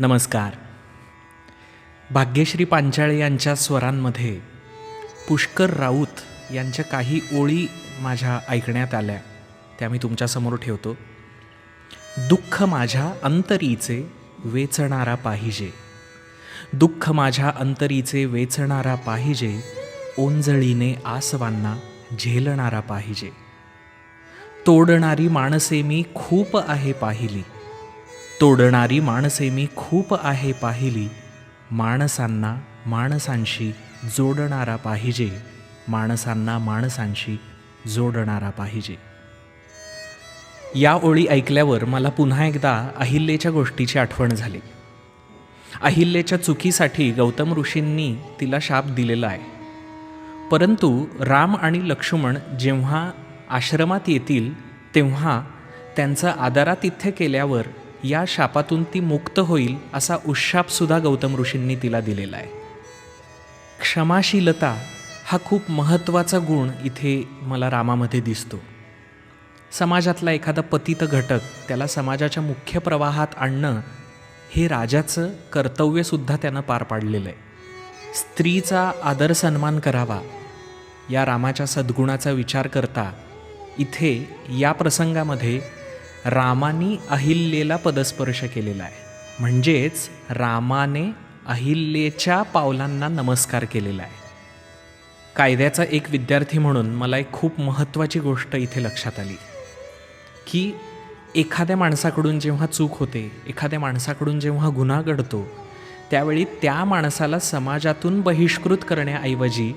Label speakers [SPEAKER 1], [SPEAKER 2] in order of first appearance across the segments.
[SPEAKER 1] नमस्कार. भाग्यश्री पांचाळे यांच्या स्वरांमध्ये पुष्कर राऊत यांच्या काही ओळी माझ्या ऐकण्यात आल्या, त्या मी तुमच्यासमोर ठेवतो. दुःख माझ्या अंतरीचे वेचणारा पाहिजे, दुःख माझ्या अंतरीचे वेचणारा पाहिजे, ओंजळीने आसवांना झेलणारा पाहिजे. तोडणारी माणसे मी खूप आहे पाहिली, तोडणारी माणसे मी खूप आहे पाहिली, माणसांना माणसांशी जोडणारा पाहिजे, माणसांना माणसांशी जोडणारा पाहिजे. या ओळी ऐकल्यावर मला पुन्हा एकदा अहिल्येच्या गोष्टीची आठवण झाली. अहिल्येच्या चुकीसाठी गौतम ऋषींनी तिला शाप दिलेला आहे, परंतु राम आणि लक्ष्मण जेव्हा आश्रमात येतील तेव्हा त्यांचं आदरातिथ्य केल्यावर या शापातून ती मुक्त होईल असा उशापसुद्धा गौतम ऋषींनी तिला दिलेला आहे. क्षमाशीलता हा खूप महत्त्वाचा गुण इथे मला रामामध्ये दिसतो. समाजातला एखादा पतित घटक त्याला समाजाच्या मुख्य प्रवाहात आणणं हे राजाचं कर्तव्यसुद्धा त्यानं पार पाडलेलं आहे. स्त्रीचा आदर सन्मान करावा या रामाच्या सद्गुणाचा विचार करता इथे या प्रसंगामध्ये रामाने अहिल्येला पदस्पर्श केलेला आहे, म्हणजेच रामाने अहिल्येच्या पावलांना नमस्कार केलेला आहे. कायद्याचा एक विद्यार्थी म्हणून मला एक खूप महत्त्वाची गोष्ट इथे लक्षात आली की एखाद्या माणसाकडून जेव्हा चूक होते, एखाद्या माणसाकडून जेव्हा गुन्हा घडतो, त्यावेळी त्या माणसाला समाजातून बहिष्कृत करण्याऐवजी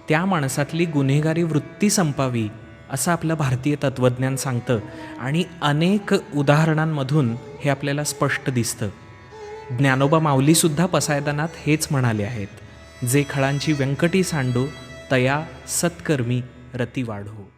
[SPEAKER 1] त्या माणसातली गुन्हेगारी वृत्ती संपावी असं आपलं भारतीय तत्त्वज्ञान सांगतं. आणि अनेक उदाहरणांमधून हे आपल्याला स्पष्ट दिसतं. ज्ञानोबा माऊलीसुद्धा पसायदानात हेच म्हणाले आहेत, जे खळांची व्यंकटी सांडो तया सत्कर्मी रती वाढो.